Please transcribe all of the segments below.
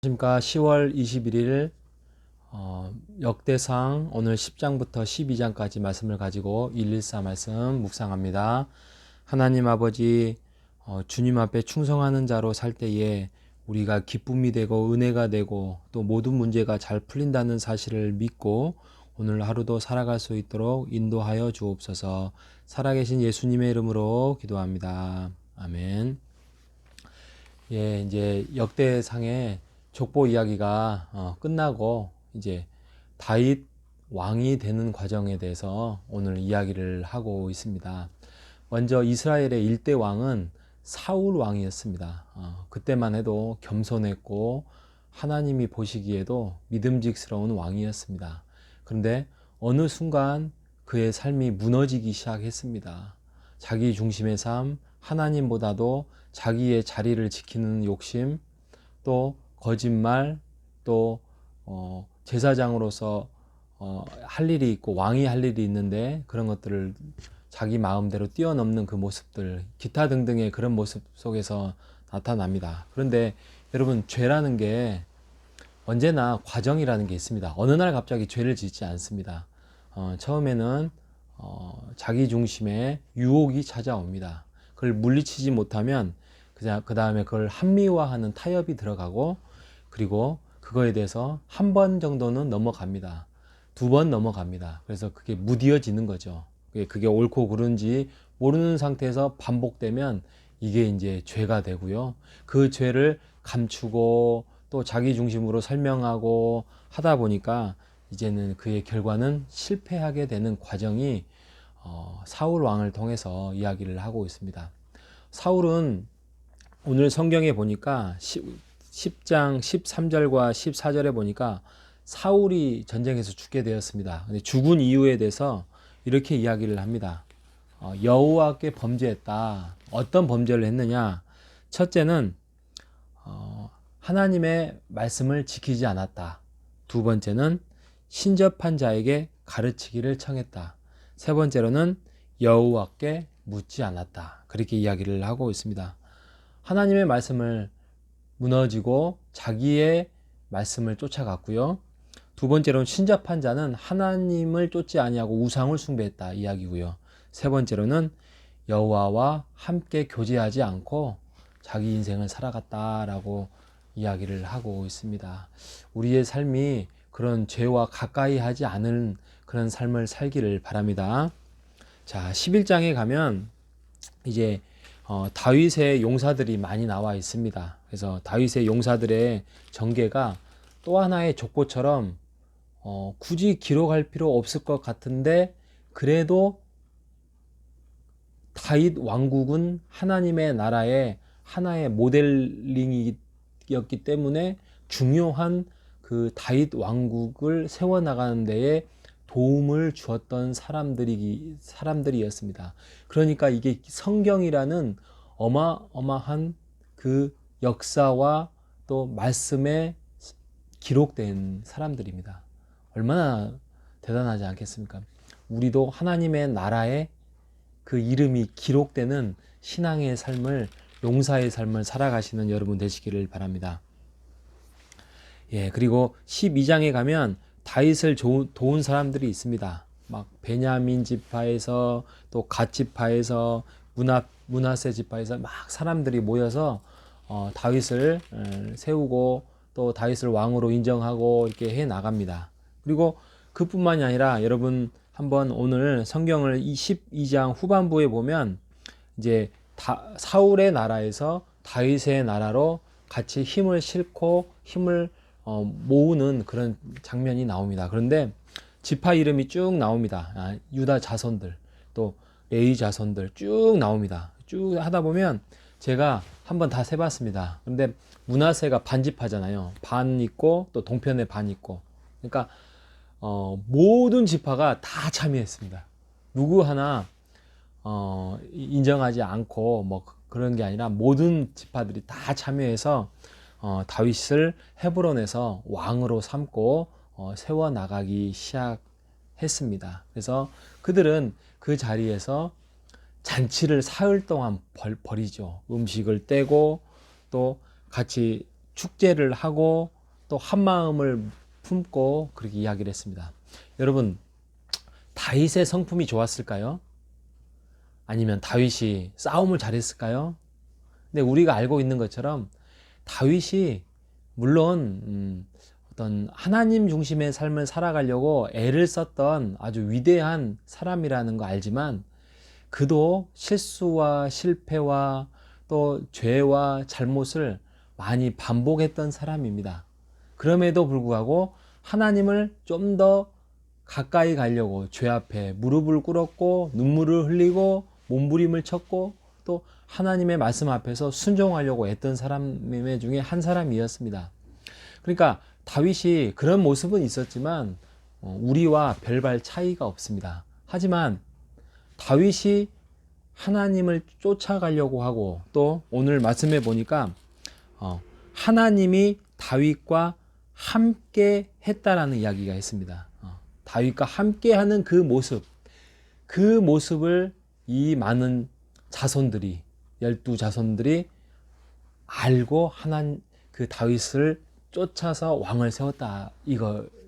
안녕하십니까. 10월 21일 역대상 오늘 10장부터 12장까지 말씀을 가지고 114 말씀 묵상합니다. 하나님 아버지, 주님 앞에 충성하는 자로 살 때에 우리가 기쁨이 되고 은혜가 되고 또 모든 문제가 잘 풀린다는 사실을 믿고 오늘 하루도 살아갈 수 있도록 인도하여 주옵소서. 살아계신 예수님의 이름으로 기도합니다. 아멘. 예, 이제 역대상의 족보 이야기가 끝나고 이제 다윗 왕이 되는 과정에 대해서 오늘 이야기를 하고 있습니다. 먼저 이스라엘의 일대 왕은 사울 왕이었습니다. 그때만 해도 겸손했고 하나님이 보시기에도 믿음직스러운 왕이었습니다. 그런데 어느 순간 그의 삶이 무너지기 시작했습니다. 자기 중심의 삶, 하나님보다도 자기의 자리를 지키는 욕심, 또 거짓말, 또 제사장으로서 할 일이 있고 왕이 할 일이 있는데 그런 것들을 자기 마음대로 뛰어넘는 그 모습들, 기타 등등의 그런 모습 속에서 나타납니다. 그런데 여러분, 죄라는 게 언제나 과정이라는 게 있습니다. 어느 날 갑자기 죄를 짓지 않습니다. 처음에는 자기 중심의 유혹이 찾아옵니다. 그걸 물리치지 못하면 그 다음에 그걸 합리화하는 타협이 들어가고, 그리고 그거에 대해서 한 번 정도는 넘어갑니다. 두 번 넘어갑니다. 그래서 그게 무뎌지는 거죠. 그게 옳고 그른지 모르는 상태에서 반복되면 이게 이제 죄가 되고요. 그 죄를 감추고 또 자기 중심으로 설명하고 하다 보니까 이제는 그의 결과는 실패하게 되는 과정이 사울 왕을 통해서 이야기를 하고 있습니다. 사울은 오늘 성경에 보니까 10장 13절과 14절에 보니까 사울이 전쟁에서 죽게 되었습니다. 근데 죽은 이유에 대해서 이렇게 이야기를 합니다. 여호와께 범죄했다. 어떤 범죄를 했느냐? 첫째는 하나님의 말씀을 지키지 않았다. 두 번째는 신접한 자에게 가르치기를 청했다. 세 번째로는 여호와께 묻지 않았다. 그렇게 이야기를 하고 있습니다. 하나님의 말씀을 무너지고 자기의 말씀을 쫓아갔고요. 두 번째로는 신접한 자는 하나님을 쫓지 아니하고 우상을 숭배했다 이야기고요. 세 번째로는 여호와와 함께 교제하지 않고 자기 인생을 살아갔다라고 이야기를 하고 있습니다. 우리의 삶이 그런 죄와 가까이 하지 않은 그런 삶을 살기를 바랍니다. 자, 11장에 가면 이제 다윗의 용사들이 많이 나와 있습니다. 그래서 다윗의 용사들의 전개가 또 하나의 족보처럼 굳이 기록할 필요 없을 것 같은데, 그래도 다윗 왕국은 하나님의 나라의 하나의 모델링이었기 때문에 중요한 그 다윗 왕국을 세워나가는 데에 도움을 주었던 사람들이었습니다. 그러니까 이게 성경이라는 어마어마한 그 역사와 또 말씀에 기록된 사람들입니다. 얼마나 대단하지 않겠습니까? 우리도 하나님의 나라에 그 이름이 기록되는 신앙의 삶을, 용사의 삶을 살아가시는 여러분 되시기를 바랍니다. 예, 그리고 12장에 가면 다윗을 도운 사람들이 있습니다. 막 베냐민 지파에서 또 갓 지파에서 므낫세 지파에서 막 사람들이 모여서 다윗을 세우고 또 다윗을 왕으로 인정하고 이렇게 해 나갑니다. 그리고 그뿐만이 아니라 여러분 한번 오늘 성경을 12장 후반부에 보면 이제 사울의 나라에서 다윗의 나라로 같이 힘을 싣고 힘을 모으는 그런 장면이 나옵니다. 그런데 지파 이름이 쭉 나옵니다. 유다 자손들, 또 레위 자손들 쭉 나옵니다. 쭉 하다 보면 제가 한번 다 세봤습니다. 그런데 므낫세가 반지파잖아요. 반 있고 또 동편에 반 있고. 그러니까 모든 지파가 다 참여했습니다. 누구 하나 인정하지 않고 뭐 그런 게 아니라 모든 지파들이 다 참여해서 다윗을 헤브론에서 왕으로 삼고 세워나가기 시작했습니다. 그래서 그들은 그 자리에서 잔치를 사흘 동안 벌이죠. 음식을 떼고 또 같이 축제를 하고 또 한마음을 품고 그렇게 이야기를 했습니다. 여러분, 다윗의 성품이 좋았을까요? 아니면 다윗이 싸움을 잘했을까요? 근데 우리가 알고 있는 것처럼 다윗이 물론 어떤 하나님 중심의 삶을 살아가려고 애를 썼던 아주 위대한 사람이라는 거 알지만 그도 실수와 실패와 또 죄와 잘못을 많이 반복했던 사람입니다. 그럼에도 불구하고 하나님을 좀 더 가까이 가려고 죄 앞에 무릎을 꿇었고 눈물을 흘리고 몸부림을 쳤고 또 하나님의 말씀 앞에서 순종하려고 했던 사람 중에 한 사람이었습니다. 그러니까 다윗이 그런 모습은 있었지만 우리와 별반 차이가 없습니다. 하지만 다윗이 하나님을 쫓아가려고 하고 또 오늘 말씀해 보니까 하나님이 다윗과 함께 했다라는 이야기가 있습니다. 다윗과 함께하는 그 모습을 이 많은 자손들이 12자손들이 알고 그 다윗을 쫓아서 왕을 세웠다.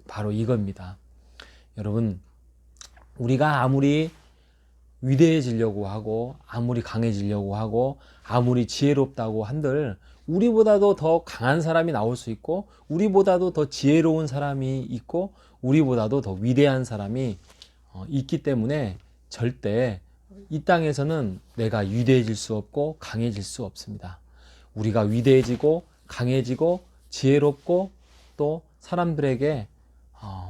바로 이겁니다. 여러분, 우리가 아무리 위대해지려고 하고 아무리 강해지려고 하고 아무리 지혜롭다고 한들 우리보다도 더 강한 사람이 나올 수 있고 우리보다도 더 지혜로운 사람이 있고 우리보다도 더 위대한 사람이 있기 때문에 절대 이 땅에서는 내가 위대해질 수 없고 강해질 수 없습니다. 우리가 위대해지고 강해지고 지혜롭고 또 사람들에게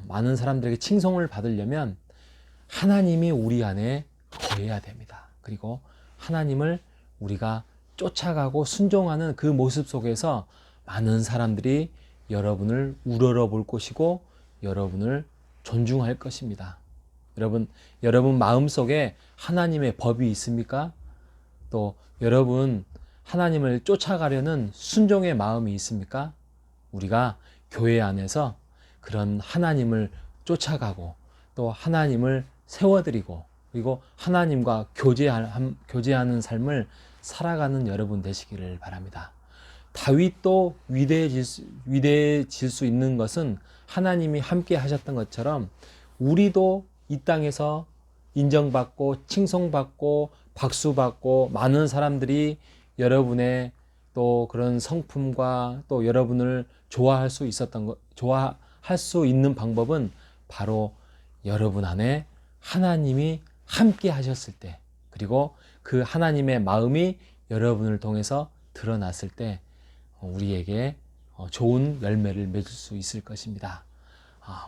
많은 사람들에게 칭송을 받으려면 하나님이 우리 안에 거해야 됩니다. 그리고 하나님을 우리가 쫓아가고 순종하는 그 모습 속에서 많은 사람들이 여러분을 우러러 볼 것이고 여러분을 존중할 것입니다. 여러분 마음속에 하나님의 법이 있습니까? 또 여러분 하나님을 쫓아가려는 순종의 마음이 있습니까? 우리가 교회 안에서 그런 하나님을 쫓아가고 또 하나님을 세워드리고 그리고 하나님과 교제하는 삶을 살아가는 여러분 되시기를 바랍니다. 다윗도 위대해질 수 있는 것은 하나님이 함께 하셨던 것처럼 우리도 이 땅에서 인정받고 칭송받고 박수받고 많은 사람들이 여러분의 또 그런 성품과 또 여러분을 좋아할 수 있는 방법은 바로 여러분 안에 하나님이 함께 하셨을 때 그리고 그 하나님의 마음이 여러분을 통해서 드러났을 때 우리에게 좋은 열매를 맺을 수 있을 것입니다.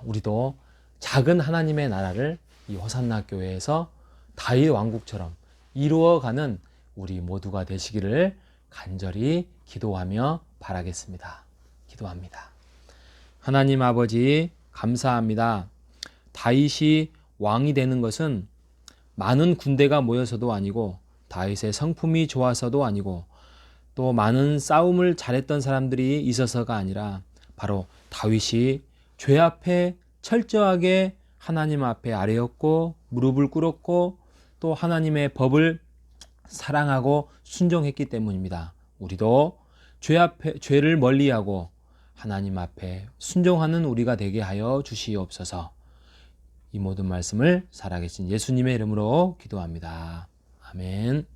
우리도 작은 하나님의 나라를 이 호산나 교회에서 다윗 왕국처럼 이루어가는 우리 모두가 되시기를 간절히 기도하며 바라겠습니다. 기도합니다. 하나님 아버지 감사합니다. 다윗이 왕이 되는 것은 많은 군대가 모여서도 아니고 다윗의 성품이 좋아서도 아니고 또 많은 싸움을 잘했던 사람들이 있어서가 아니라 바로 다윗이 죄 앞에 철저하게 하나님 앞에 아뢰었고 무릎을 꿇었고 또 하나님의 법을 사랑하고 순종했기 때문입니다. 우리도 죄를 멀리하고 하나님 앞에 순종하는 우리가 되게 하여 주시옵소서. 이 모든 말씀을 살아계신 예수님의 이름으로 기도합니다. 아멘.